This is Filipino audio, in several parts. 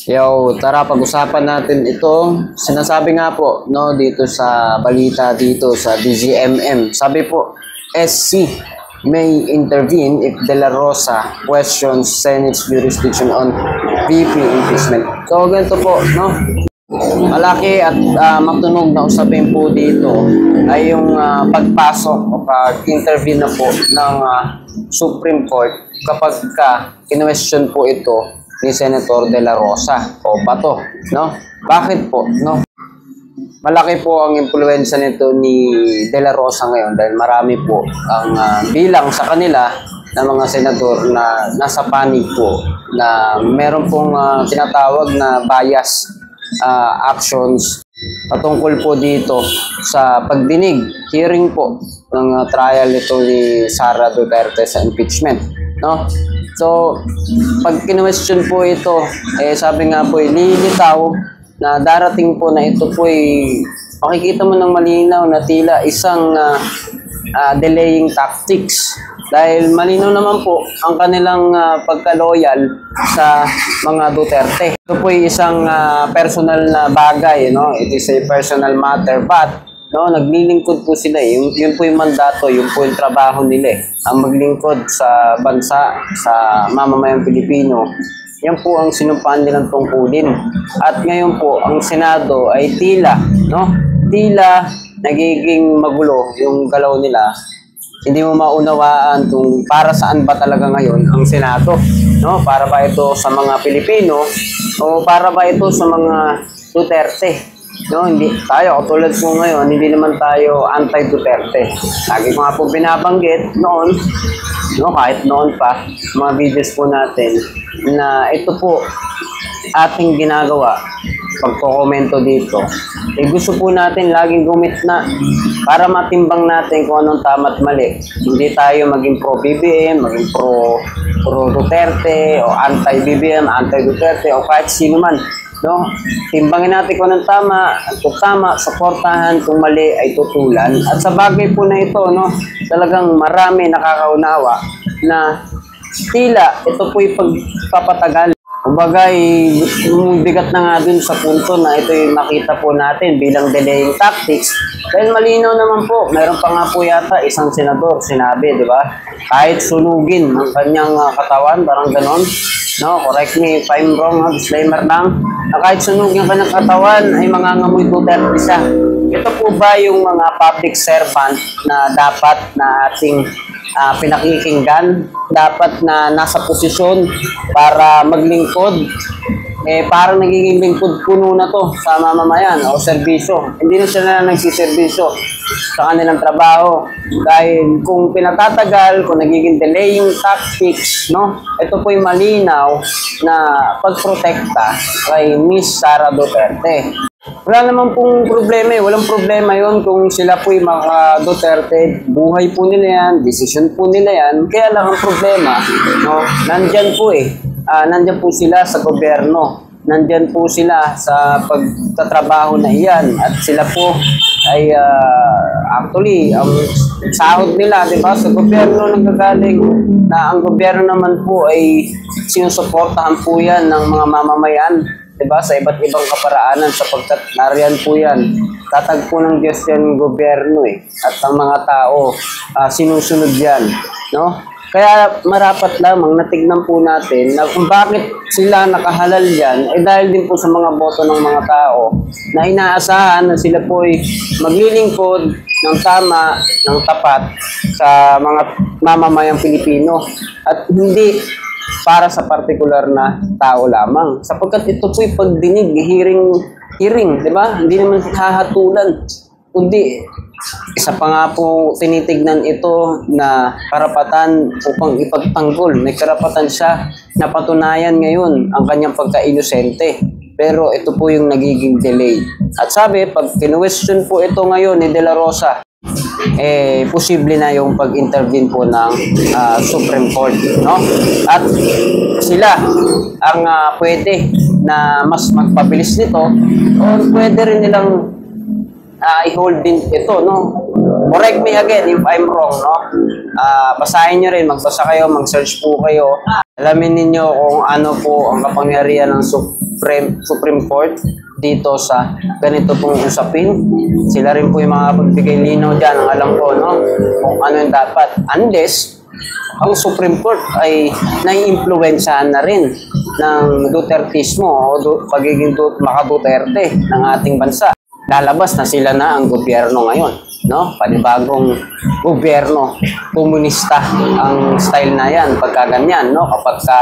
Yo, tara pag-usapan natin ito. Sinasabi nga po, no, dito sa balita dito sa DZMM. Sabi po, SC may intervene if De La Rosa questions Senate's jurisdiction on VP impeachment. So, ganito po, no? Malaki at matunog na usapin po dito ay yung pagpasok o pag-intervene na po ng Supreme Court kapag kinwestiyon po ito ni Senator De La Rosa o Bato, no? Bakit po, no? Malaki po ang impluwensya nito ni De La Rosa ngayon dahil marami po ang bilang sa kanila na mga senador na nasa panig po na meron pong tinatawag na bias actions patungkol po dito sa pagdinig, hearing po ng trial nito ni Sara Duterte sa impeachment, no? So, pag kinwestiyon po ito, sabi nga po, lilitaw na darating po na ito po makikita mo ng malinaw na tila isang delaying tactics. Dahil malinaw naman po ang kanilang pagka-loyal sa mga Duterte. Ito po isang personal na bagay, no? It is a personal matter, but no, naglilingkod po sila. Yun po yung mandato, yun po yung trabaho nila. Ang maglingkod sa bansa, sa mamamayang Pilipino. Yan po ang sinumpaan nilang tungkulin. At ngayon po, ang Senado ay tila, no? Tila nagiging magulo yung galaw nila. Hindi mo maunawaan kung para saan ba talaga ngayon ang Senado, no? Para ba ito sa mga Pilipino o para ba ito sa mga Duterte? No, hindi tayo katulad po ngayon, hindi naman tayo anti-Duterte. Lagi ko nga po binabanggit noon, no, kahit noon pa, mga videos po natin, na ito po ating ginagawa, pagko-komento dito. Gusto po natin laging gumitna para matimbang natin kung anong tama at mali. Hindi tayo maging pro-BBM, maging pro-Duterte, o anti-BBM, anti-Duterte, o kahit sino man. No? Timbangin natin kung anong tama, kung tama, suportahan, kung mali ay tutulan. At sa bagay po na ito, no, talagang marami nakakaunawa na tila ito po'y pagpapatagal. Kumbaga, bigat na nga dun sa punto na ito yung nakita po natin bilang delaying tactics. Dahil malinaw naman po, meron pa nga po yata isang senador, sinabi, di ba? Kahit sunugin ang kanyang katawan, parang ganon. No, correct me if I'm wrong, disclaimer lang. Kahit sunugin ang kanyang katawan ay mangangamoy Duterte siya. Ito po ba yung mga public servant na dapat na ating pinakikinggan, dapat na nasa posisyon para maglingkod? Parang nagiging lingkod puno na to sa mamamayan o serbisyo. Hindi na sila nagsiservisyo sa kanilang trabaho. Dahil kung pinatatagal, kung nagiging delaying tactics, no? Ito po yung malinaw na pagprotekta kay Miss Sara Duterte. Wala naman pong problema walang problema yon kung sila po'y mga Duterte, buhay po nila yan, desisyon po nila yan. Kaya lang ang problema, no, nandyan po nandyan po sila sa gobyerno, nandyan po sila sa pagtatrabaho na iyan, at sila po ay actually ang sahod nila, di ba, sa gobyerno nanggagaling, na ang gobyerno naman po ay sinusuportahan po yan ng mga mamamayan, diba, sa iba't ibang kaparaanan, sapagkat nariyan po yan. Tatagpo ng Diyos yan gobyerno at ang mga tao sinusunod yan, no? Kaya marapat lamang natignan po natin na kung bakit sila nakahalal yan ay dahil din po sa mga boto ng mga tao na inaasahan na sila po ay maglilingkod ng tama, ng tapat sa mga mamamayang Pilipino at hindi para sa partikular na tao lamang. Sapagkat ito po'y pagdinig, hearing, di ba? Hindi naman hahatulan. Kundi, isa pa nga po tinitignan ito na karapatan upang ipagtanggol. May karapatan siya na patunayan ngayon ang kanyang pagka-inosente. Pero ito po yung nagiging delay. At sabi, pag kinwestiyon po ito ngayon ni De La Rosa, posible na yung pag-intervene po ng Supreme Court, no? At sila ang pwede na mas magpabilis nito o pwede rin nilang i-hold din ito, no? Correct me again if I'm wrong, no? Basahin nyo rin, magbasa kayo, mag-search po kayo. Alamin ninyo kung ano po ang kapangyarihan ng Supreme Court dito sa ganito pong usapin. Sila rin po yung mga pagbigay linaw dyan, ang alam ko, no? Kung ano yung dapat. Unless, ang Supreme Court ay nai-influensyahan na rin ng Dutertismo o pagiging maka-Duterte ng ating bansa. Lalabas na sila na ang gobyerno ngayon, no? Panibagong gobyerno, komunista ang style na yan pagka ganyan, no? Kapag ka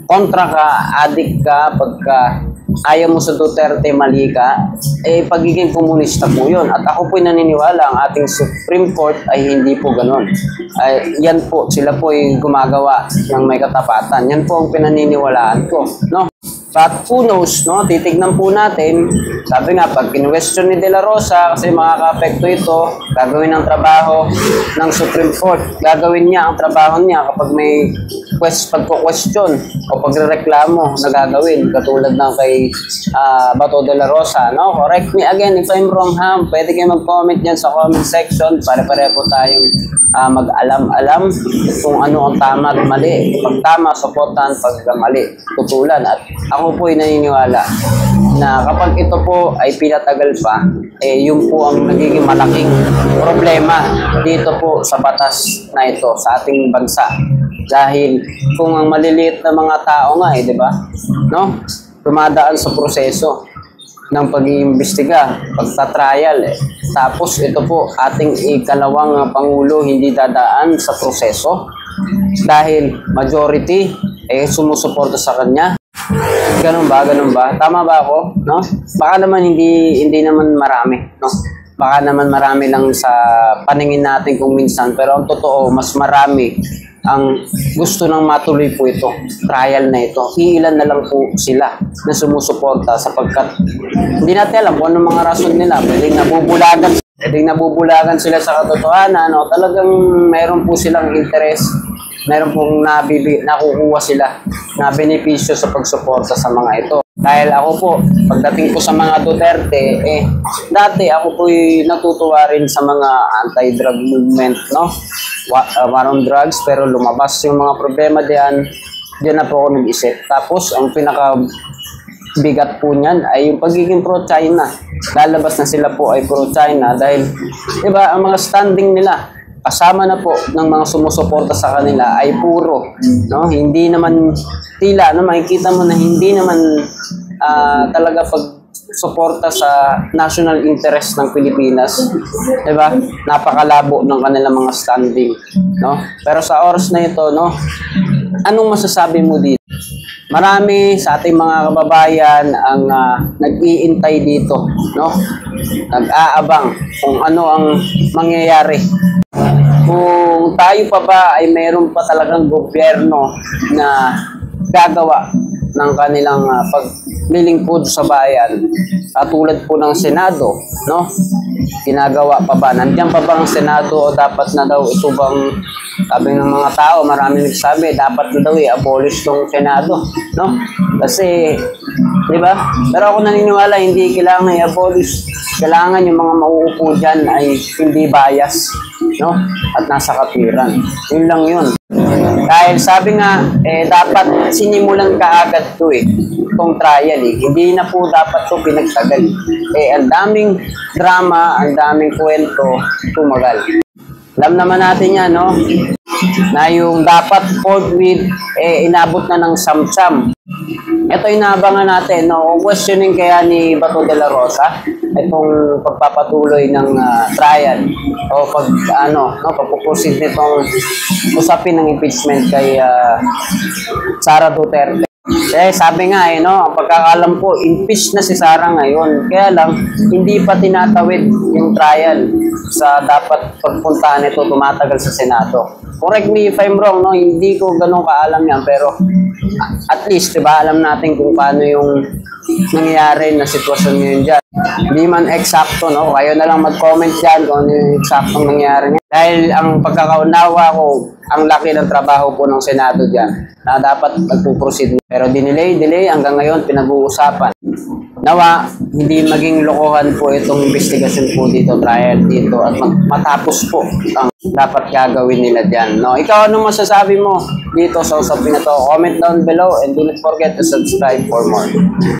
kontra ka, adik ka, pagka ayaw mo sa Duterte, mali ka, eh pagiging komunista po yun. At ako po'y naniniwala ang ating Supreme Court ay hindi po ganun. Yan po, sila po ay gumagawa ng may katapatan. Yan po ang pinaniniwalaan ko, no? But who knows, no? Titignan po natin. Sabi nga, pag kinwestiyon ni De La Rosa, kasi makaka-apekto ito, gagawin ang trabaho ng Supreme Court. Gagawin niya ang trabaho niya kapag may pagko-question o pagre-reklamo na gagawin. Katulad ng kay Bato De La Rosa, no? Correct me again if I'm wrong, ha? Pwede kayo mag-comment dyan sa comment section. Pare-pare po tayong mag-alam-alam kung ano ang tama at mali. Pag tama, supportan. Pag mali, tutulan. At ako po ay naniniwala na kapag ito po ay pinatagal pa, eh yun po ang nagiging malaking problema dito po sa batas na ito sa ating bansa. Dahil kung ang maliliit na mga tao nga, di ba? No? Dumadaan sa proseso ng pag-iimbestiga, pagta-trial. Tapos ito po, ating ikalawang Pangulo hindi dadaan sa proseso dahil majority sumusuporta sa kanya. Ganun ba? Ganun ba? Tama ba ako? No? Baka naman hindi naman marami, no? Baka naman marami lang sa paningin natin kung minsan, pero ang totoo, mas marami ang gusto nang matuloy po ito, trial na ito. Iilan na lang po sila na sumusuporta sapagkat hindi natin alam kung anong mga rason nila. Pwedeng nabubulagan sila sa katotohanan, no? Talagang mayroon po silang interest, mayroon pong nakukuha sila na benepisyo sa pagsuporta sa mga ito. Dahil ako po, pagdating po sa mga Duterte, dati ako po'y natutuwa rin sa mga anti-drug movement, no? War on drugs, pero lumabas yung mga problema diyan na po ako nag-isip. Tapos, ang pinaka-bigat po niyan ay yung pagiging pro-China. Lalabas na sila po ay pro-China dahil, di ba, ang mga standing nila, kasama na po ng mga sumusuporta sa kanila ay puro, no? Hindi naman tila, no? Makikita mo na hindi naman talaga pagsuporta sa national interest ng Pilipinas, di ba? Napakalabo ng kanilang mga standing, no? Pero sa oras na ito, no? Anong masasabi mo dito? Marami sa ating mga kababayan ang nag-iintay dito, no? Nag-aabang kung ano ang mangyayari. Kung tayo pa ba ay mayroon pa talagang gobyerno na gagawa ng kanilang paglilingkod sa bayan, tulad po ng Senado, no? Ginagawa pa ba? Nandiyan pa ba ang Senado o dapat na daw ito bang, sabi ng mga tao, marami nagsabi, dapat na daw i-abolish tong Senado, no? Kasi, di ba? Pero ako naniniwala, hindi kailangan i-abolish. Kailangan yung mga mauupo dyan ay hindi bias, no? At nasa katwiran. Yun lang yun. Dahil sabi nga, dapat sinimulan kaagad to itong trial Hindi na po dapat to pinagtagal. Ang daming drama, ang daming kwento, tumagal. Alam naman natin yan, no? Na yung dapat forthwith, inabot na ng samsam. Ito inaabangan natin, no? Questioning kaya ni Bato de la Rosa itong pagpapatuloy ng trial o pagpuproceed nitong usapin ng impeachment kay Sara Duterte. Sabi nga no, pagkakalam ko, impeach na si Sara ngayon. Kaya lang, hindi pa tinatawid yung trial sa dapat pagpuntahan nito, tumatagal sa Senado. Correct me if I'm wrong, no? Hindi ko ganun kaalam yan, pero at least, diba, alam natin kung paano yung nangyayari na sitwasyon ngayon dyan. Hindi man eksakto, no? Kayo na lang mag-comment dyan kung ano yung eksaktong nangyayari niya. Dahil ang pagkakaunawa ko, ang laki ng trabaho po ng Senado dyan na dapat magpuproceed. Pero delay hanggang ngayon pinag-uusapan. Nawa, hindi maging lokohan po itong investigasyon po dito, trial dito, at matapos po ang dapat gagawin nila dyan. No? Ikaw, anong masasabi mo dito sa usapin na to? Comment down below and do not forget to subscribe for more.